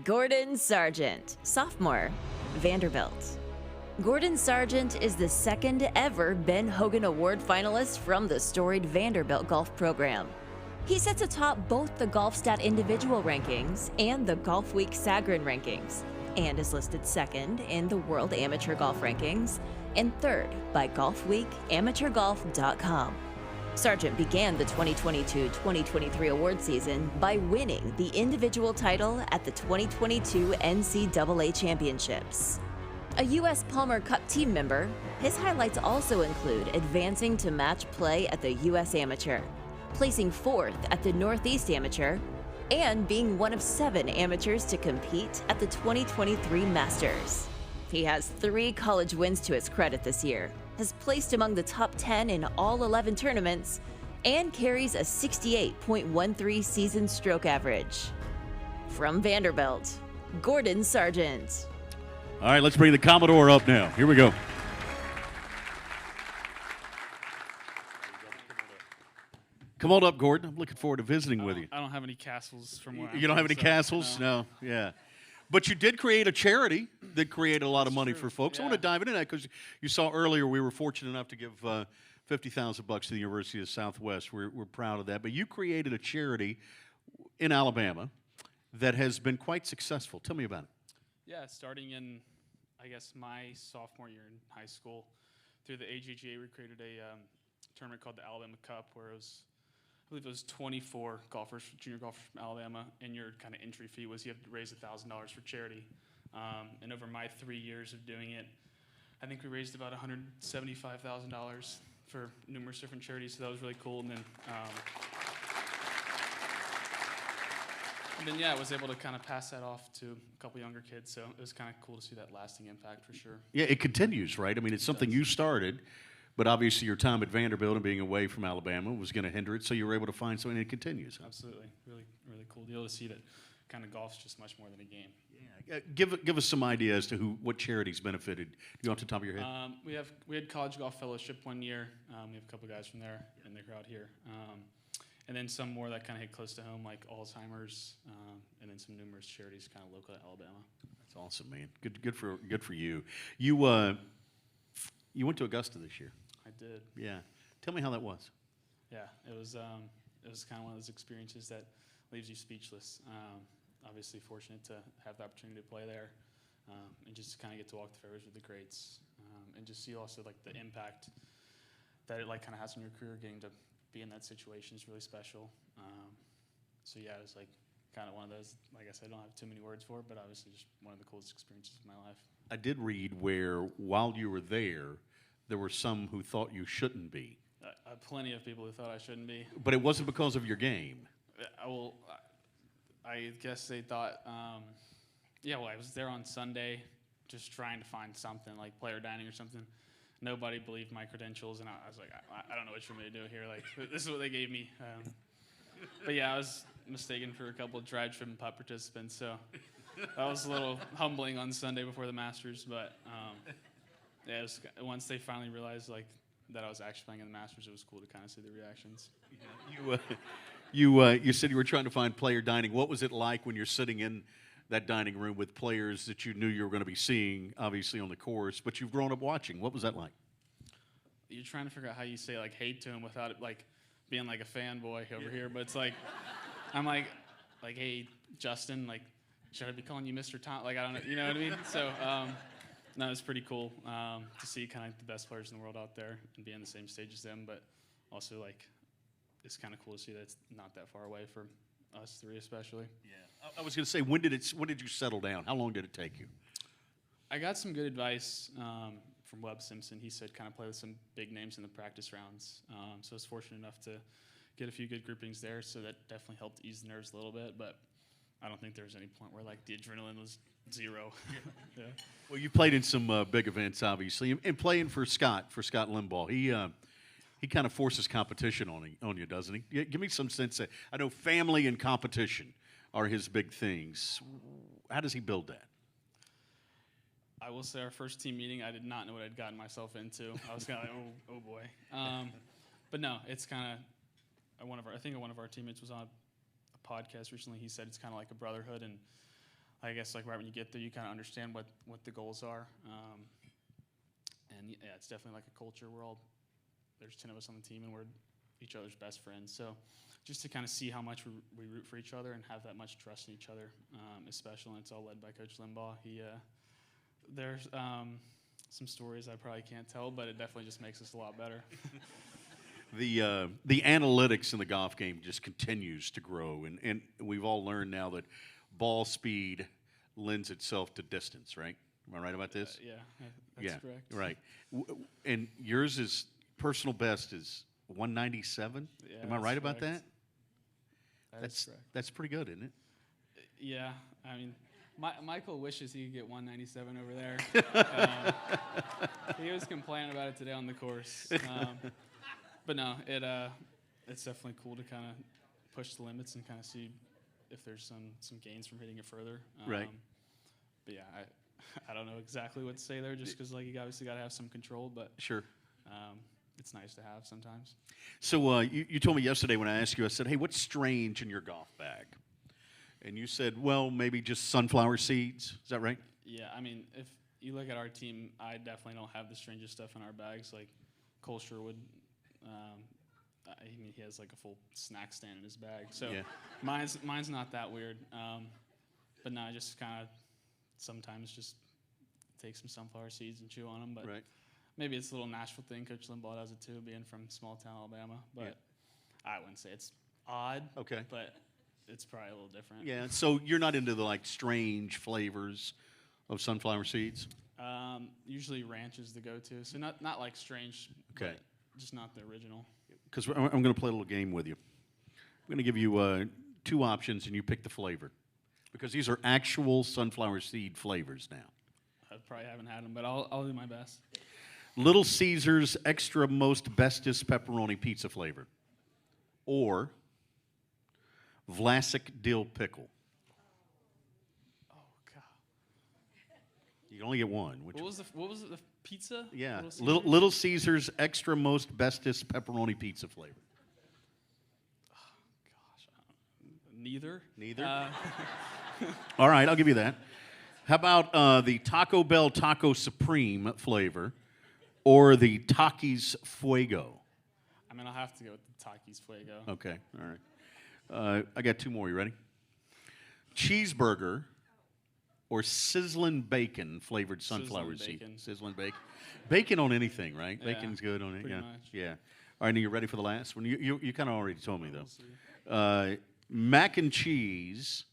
Gordon Sargent, sophomore, Vanderbilt. Gordon Sargent is the second ever Ben Hogan Award finalist from the storied Vanderbilt golf program. He sits atop both the GolfStat individual rankings and the GolfWeek Sagarin rankings, and is listed second in the World Amateur Golf Rankings and third by GolfWeekAmateurGolf.com. Sargent began the 2022-2023 award season by winning the individual title at the 2022 NCAA Championships. A U.S. Palmer Cup team member, his highlights also include advancing to match play at the U.S. Amateur, placing fourth at the Northeast Amateur, and being one of 7 amateurs to compete at the 2023 Masters. He has 3 college wins to his credit this year, has placed among the top 10 in all 11 tournaments, and carries a 68.13 season stroke average. From Vanderbilt, Gordon Sargent. All right, let's bring the Commodore up now. Here we go. Come on up, Gordon. I'm looking forward to visiting with you. I don't have any castles from where I'm You don't have any from, castles? No. Yeah. But you did create a charity that created a lot of money true. for folks. I Yeah. want to dive into that because you saw earlier we were fortunate enough to give $50,000 to the University of Southwest. We're proud of that. But you created a charity in Alabama that has been quite successful. Tell me about it. Yeah, starting in, I guess, my sophomore year in high school, through the AJGA, we created a tournament called the Alabama Cup, where it was, I believe it was 24 golfers, junior golfers from Alabama, and your kind of entry fee was you have to raise $1,000 for charity. And over my 3 years of doing it, I think we raised about $175,000 for numerous different charities, so that was really cool. And then, yeah, I was able to kind of pass that off to a couple younger kids, so it was kind of cool to see that lasting impact for sure. Yeah, it continues, right? I mean, it's something you started, but obviously your time at Vanderbilt and being away from Alabama was going to hinder it, so you were able to find something that continues. Absolutely. Really, really cool deal to see that kind of golf's just much more than a game. Yeah. Give us some idea as to what charities benefited. Do you know off the top of your head? We had College Golf Fellowship one year. We have a couple guys from there in the crowd here. And then some more that kind of hit close to home, like Alzheimer's, and then some numerous charities kind of local to Alabama. That's awesome, man. Good for you. You went to Augusta this year. I did. Yeah. Tell me how that was. Yeah, it was kind of one of those experiences that leaves you speechless. Obviously fortunate to have the opportunity to play there, and just kind of get to walk the fairways with the greats, and just see also like the impact that it like kind of has on your career. Getting to be in that situation is really special. So yeah, it was like kind of one of those, like I said, I don't have too many words for it, but obviously just one of the coolest experiences of my life. I did read where while you were there were some who thought you shouldn't be. Plenty of people who thought I shouldn't be. But it wasn't because of your game. I guess they thought, well, I was there on Sunday just trying to find something, like player dining or something. Nobody believed my credentials, and I was like, I don't know what you want me to do here. Like, this is what they gave me. But yeah, I was mistaken for a couple of drive, trip, and putt participants, so that was a little humbling on Sunday before the Masters. But yeah, once they finally realized like that I was actually playing in the Masters, it was cool to kind of see the reactions. Yeah. You said you were trying to find player dining. What was it like when you're sitting in that dining room with players that you knew you were going to be seeing, obviously on the course, but you've grown up watching? What was that like? You're trying to figure out how you say like hate to him without it like being like a fanboy over here, but it's like I'm like hey Justin, like should I be calling you Mr. Tom? Like I don't know, you know what I mean? So no, it's pretty cool to see kind of the best players in the world out there and be on the same stage as them, but also like it's kind of cool to see that it's not that far away for us three especially. Yeah, I was going to say, when did you settle down? How long did it take you? I got some good advice from Webb Simpson. He said kind of play with some big names in the practice rounds. So I was fortunate enough to get a few good groupings there, so that definitely helped ease the nerves a little bit, but I don't think there was any point where like the adrenaline was zero. Yeah. Well, you played in some big events, obviously, and playing for Scott Limbaugh. He kind of forces competition on you, doesn't he? Give me some sense that I know family and competition are his big things. How does he build that? I will say our first team meeting, I did not know what I'd gotten myself into. I was kind of like, oh boy. But no, it's kind of I think one of our teammates was on a podcast recently. He said it's kind of like a brotherhood, and I guess like right when you get there, you kind of understand what the goals are. And yeah, it's definitely like a culture. There's 10 of us on the team, and we're each other's best friends. So just to kind of see how much we root for each other and have that much trust in each other, especially when it's all led by Coach Limbaugh. There's some stories I probably can't tell, but it definitely just makes us a lot better. The analytics in the golf game just continues to grow, and we've all learned now that ball speed lends itself to distance, right? Am I right about this? Yeah, that's correct. Right. And yours is personal best is 197? Yeah, Am I right about that? That's correct. That's pretty good, isn't it? Yeah, I mean, Michael wishes he could get 197 over there. He was complaining about it today on the course. But no, it's definitely cool to kind of push the limits and kind of see if there's some gains from hitting it further. Right. But yeah, I don't know exactly what to say there, just because like you obviously got to have some control, but Sure. it's nice to have sometimes. So you told me yesterday when I asked you, I said, hey, what's strange in your golf bag? And you said, well, maybe just sunflower seeds. Is that right? Yeah, I mean, if you look at our team, I definitely don't have the strangest stuff in our bags. Like Cole Sherwood, I mean, he has like a full snack stand in his bag. So Yeah. mine's not that weird. But no, I just kind of sometimes just take some sunflower seeds and chew on them. But Right. maybe it's a little Nashville thing. Coach Limbaugh does it too, being from small town Alabama. But Yeah. I wouldn't say it's odd. Okay. But it's probably a little different. Yeah, so you're not into the like strange flavors of sunflower seeds? Usually ranch is the go-to. So not like strange, Okay. but just not the original. Because I'm going to play a little game with you. I'm going to give you two options, and you pick the flavor. Because these are actual sunflower seed flavors now. I probably haven't had them, but I'll do my best. Little Caesars Extra Most Bestest Pepperoni Pizza flavor. Or Vlasic Dill Pickle. Oh God! You can only get one. What was it? The pizza? Yeah, Little Caesars? Little Caesars Extra Most Bestest Pepperoni Pizza flavor. Gosh, neither. Neither? All right, I'll give you that. How about the Taco Bell Taco Supreme flavor or the Takis Fuego? I mean, I'll have to go with the Takis Fuego. Okay, all right. I got two more. You ready? Cheeseburger or sizzling bacon flavored sunflower seed. bacon. Sizzling bacon. Bacon on anything, right? Yeah, Bacon's good on it. pretty Yeah. much. Yeah. All right, now you ready for the last one? You kind of already told me though. We'll see. Mac and cheese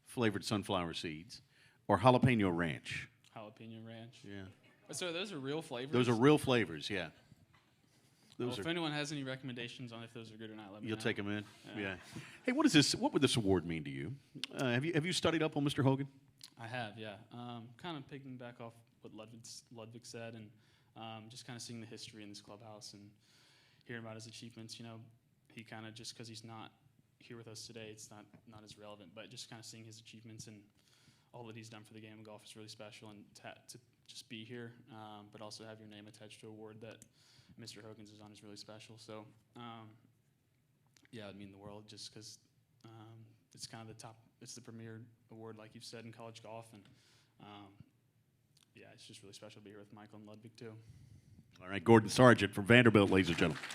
flavored sunflower seeds or jalapeno ranch. Jalapeno ranch. Yeah. So those are real flavors? Those are real flavors, yeah. Well, Those if are, anyone has any recommendations on if those are good or not, let me you'll know. take them in? Yeah. Yeah. Hey, what is this? What would this award mean to you? Have you studied up on Mr. Hogan? I have, yeah. Kind of picking back off what Ludwig said, and just kind of seeing the history in this clubhouse and hearing about his achievements. You know, he kind of, just because he's not here with us today, it's not as relevant, but just kind of seeing his achievements and all that he's done for the game of golf is really special, and to just be here, but also have your name attached to an award that Mr. Hogan's is on is really special. So, yeah, it'd mean the world just because it's kind of the top, it's the premier award, like you've said, in college golf, and yeah, it's just really special to be here with Michael and Ludwig too. All right, Gordon Sargent from Vanderbilt, ladies and gentlemen.